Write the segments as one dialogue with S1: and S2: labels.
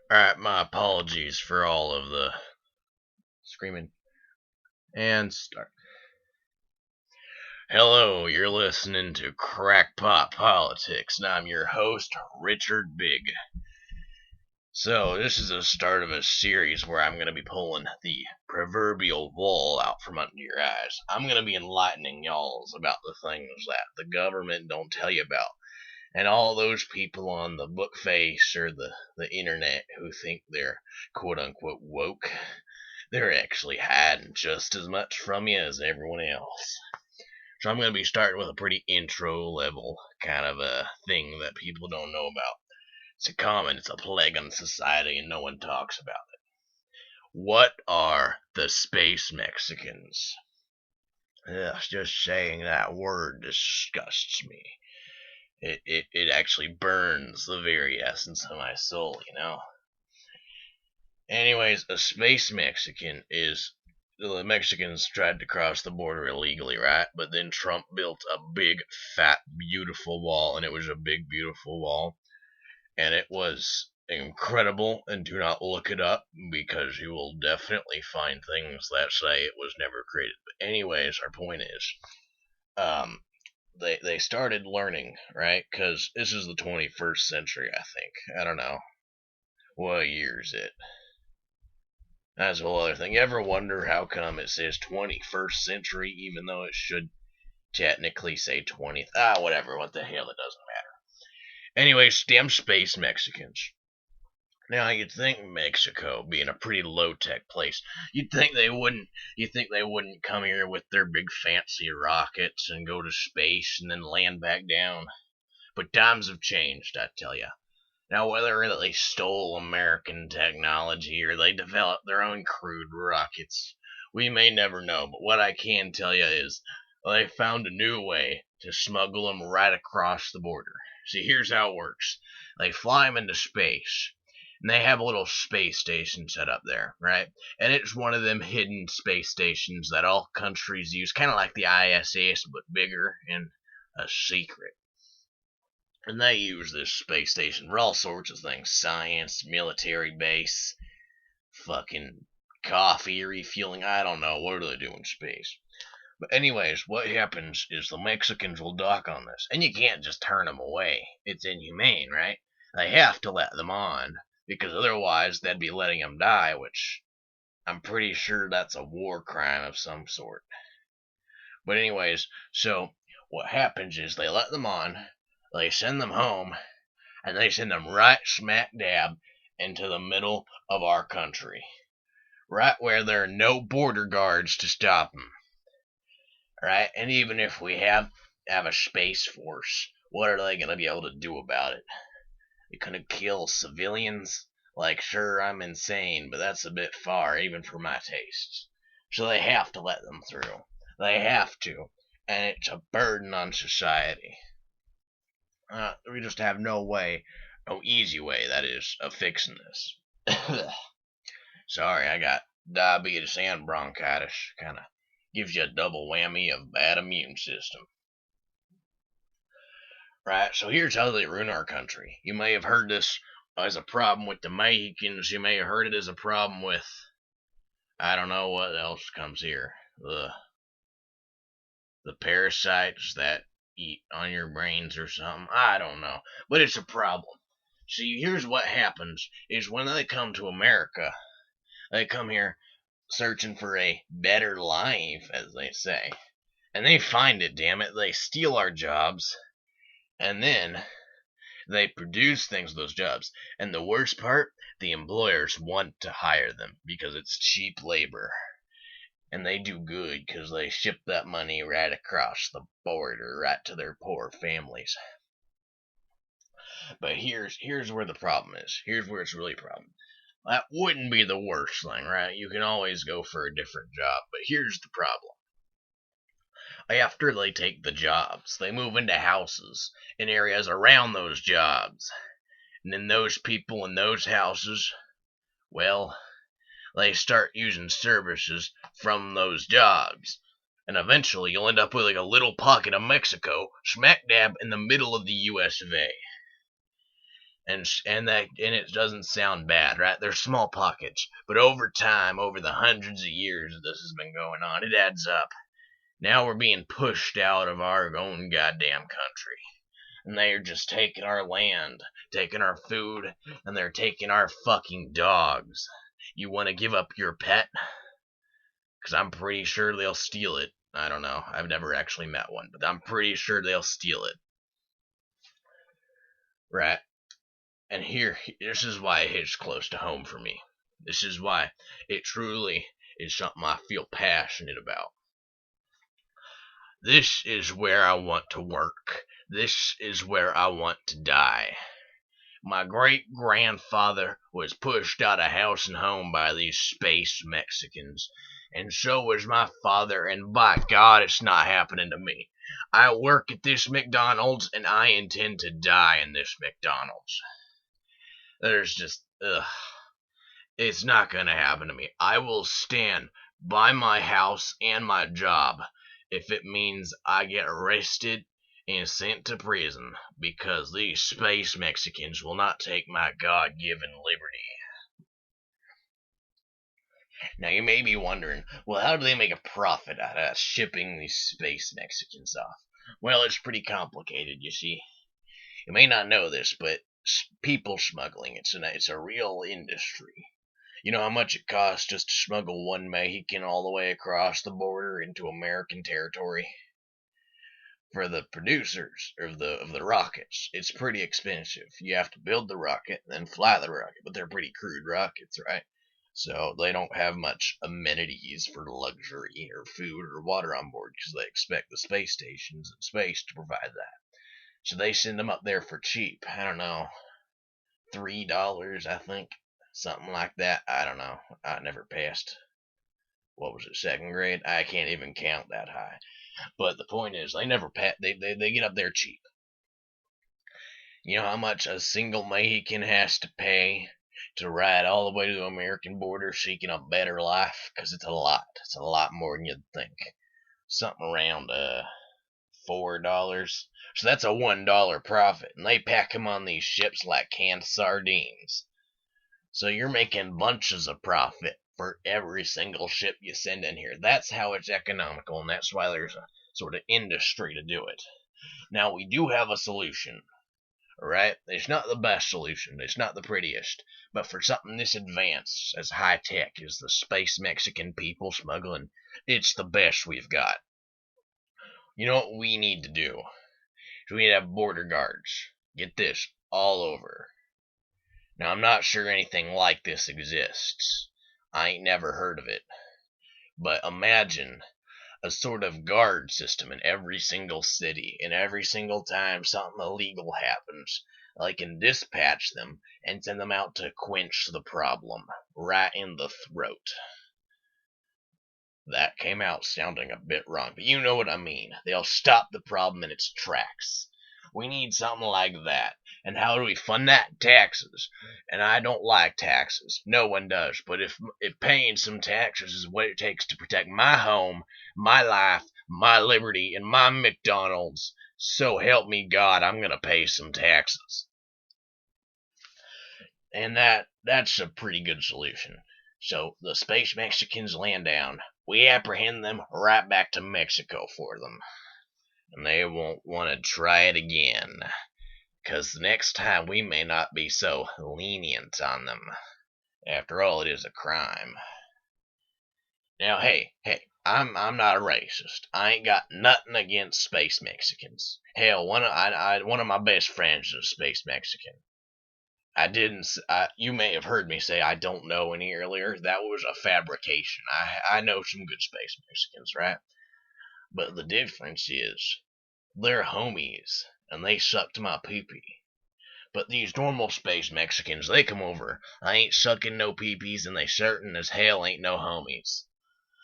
S1: Alright, my apologies for all of the screaming. And start. Hello, you're listening to Crackpot Politics, and I'm your host, Richard Big. So, this is the start of a series where I'm going to be pulling the proverbial wool out from under your eyes. I'm going to be enlightening y'alls about the things that the government don't tell you about. And all those people on the book face or the internet who think they're quote unquote woke, they're actually hiding just as much from you as everyone else. So I'm going to be starting with a pretty intro level kind of a thing that people don't know about. It's a plague on society and no one talks about it. What are the space Mexicans? Ugh, just saying that word disgusts me. It actually burns the very essence of my soul, you know? Anyways, a space Mexican is the Mexicans tried to cross the border illegally, right? But then Trump built a big, fat, beautiful wall, and it was a big, beautiful wall, and it was incredible. And do not look it up because you will definitely find things that say it was never created. But anyways, our point is, um, they started learning, right? Because this is the 21st century, I think. I don't know what year is it. That's a whole other thing. You ever wonder how come it says 21st century even though it should technically say 20th? Whatever. What the hell? It doesn't matter. Anyway, damn space Mexicans. Now you'd think Mexico being a pretty low tech place, you think they wouldn't come here with their big fancy rockets and go to space and then land back down. But times have changed, I tell ya. Now, whether they stole American technology or they developed their own crude rockets, we may never know. But what I can tell you is they found a new way to smuggle them right across the border. See, here's how it works. They fly them into space, and they have a little space station set up there, right? And it's one of them hidden space stations that all countries use, kind of like the ISS, but bigger and a secret. And they use this space station for all sorts of things: science, military base, fucking coffee refueling. I don't know. What do they do in space? But, anyways, what happens is the Mexicans will dock on this. And you can't just turn them away. It's inhumane, right? They have to let them on. Because otherwise, they'd be letting them die, which I'm pretty sure that's a war crime of some sort. But, anyways, so what happens is they let them on, they send them home, and they send them right smack dab into the middle of our country, right where there are no border guards to stop them. Right? And even if we have a space force, what are they going to be able to do about it? They couldn't kill civilians? Like, sure, I'm insane, but that's a bit far, even for my tastes. So they have to let them through. They have to. And it's a burden on society. We just have no easy way, that is, of fixing this. Sorry, I got diabetes and bronchitis. Kind of gives you a double whammy of bad immune system. Right, so here's how they ruin our country. You may have heard this as a problem with the Mexicans. You may have heard it as a problem with, I don't know what else comes here. The parasites that eat on your brains or something. I don't know. But it's a problem. See, here's what happens is when they come to America, they come here searching for a better life, as they say. And they find it, damn it. They steal our jobs. And then they produce things with those jobs. And the worst part, the employers want to hire them because it's cheap labor. And they do good because they ship that money right across the border, right to their poor families. But here's where the problem is. Here's where it's really a problem. That wouldn't be the worst thing, right? You can always go for a different job. But here's the problem. After they take the jobs, they move into houses in areas around those jobs. And then those people in those houses, well, they start using services from those jobs. And eventually you'll end up with like a little pocket of Mexico smack dab in the middle of the US of A. and it doesn't sound bad, right? There's small pockets, but over time, over the hundreds of years this has been going on, it adds up. Now we're being pushed out of our own goddamn country, and they're just taking our land, taking our food, and they're taking our fucking dogs. You want to give up your pet? Because I'm pretty sure they'll steal it. I don't know. I've never actually met one, but I'm pretty sure they'll steal it. Right? And this is why it hits close to home for me. This is why it truly is something I feel passionate about. This is where I want to work. This is where I want to die. My great grandfather was pushed out of house and home by these space Mexicans, and so was my father, and by God, it's not happening to me. I work at this McDonald's, and I intend to die in this McDonald's. There's just, it's not gonna happen to me. I will stand by my house and my job if it means I get arrested and sent to prison because these space Mexicans will not take my God-given liberty. Now you may be wondering, well, how do they make a profit out of shipping these space Mexicans off? Well, it's pretty complicated, you see. You may not know this, but people smuggling, it's a real industry. You know how much it costs just to smuggle one Mexican all the way across the border into American territory? For the producers of the rockets, it's pretty expensive. You have to build the rocket and then fly the rocket, but they're pretty crude rockets, right? So they don't have much amenities for luxury or food or water on board because they expect the space stations in space to provide that. So they send them up there for cheap. I don't know, $3, I think, something like that. I don't know. I never passed. What was it, second grade? I can't even count that high. But the point is, they never they get up there cheap. You know how much a single Mexican has to pay to ride all the way to the American border seeking a better life? Because it's a lot. It's a lot more than you'd think. Something around $4. So that's a $1 profit, and they pack them on these ships like canned sardines. So you're making bunches of profit for every single ship you send in here. That's how it's economical, and that's why there's a sort of industry to do it. Now, we do have a solution, right? It's not the best solution, it's not the prettiest, but for something this advanced, as high tech as the space Mexican people smuggling, it's the best we've got. You know what we need to do? We need to have border guards. Get this, all over. Now, I'm not sure anything like this exists. I ain't never heard of it. But imagine a sort of guard system in every single city, and every single time something illegal happens, I can dispatch them and send them out to quench the problem right in the throat. That came out sounding a bit wrong, but you know what I mean. They'll stop the problem in its tracks. We need something like that. And how do we fund that? Taxes. And I don't like taxes. No one does. But if paying some taxes is what it takes to protect my home, my life, my liberty, and my McDonald's, so help me God, I'm going to pay some taxes. And that's a pretty good solution. So the space Mexicans land down. We apprehend them right back to Mexico for them. And they won't want to try it again. Because the next time we may not be so lenient on them. After all, it is a crime. Now, hey, I'm not a racist. I ain't got nothing against space Mexicans. Hell, one of my best friends is a space Mexican. You may have heard me say I don't know any earlier. That was a fabrication. I know some good space Mexicans, right? But the difference is, they're homies, and they sucked my pee-pee. But these normal space Mexicans, they come over. I ain't sucking no pee-pees, and they certain as hell ain't no homies.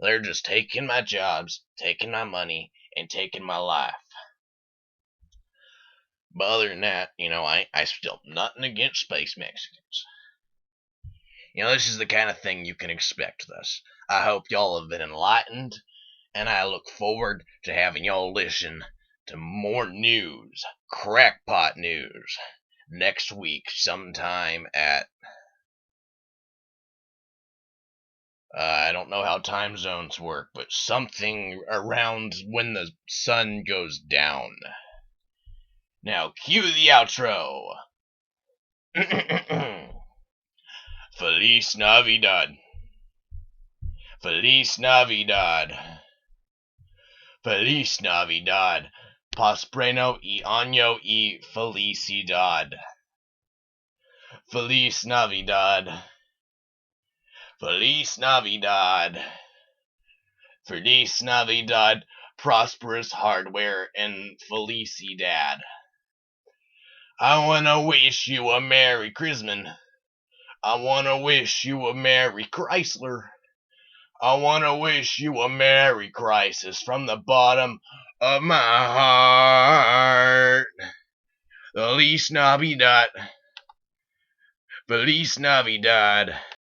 S1: They're just taking my jobs, taking my money, and taking my life. But other than that, I still nothing against space Mexicans. This is the kind of thing you can expect with us. I hope y'all have been enlightened, and I look forward to having y'all listen to more news, Crackpot news. next week, sometime at I don't know how time zones work, but something around when the sun goes down. Now, cue the outro. Feliz Navidad. Feliz Navidad. Feliz Navidad. Paspreno y año y felicidad. Feliz Navidad. Feliz Navidad. Feliz Navidad. Prosperous hardware and felicidad. I wanna wish you a Merry Christmas. I wanna wish you a Merry Chrysler. I wanna wish you a Merry Crisis from the bottom of my heart. Feliz Navidad. Feliz Navidad.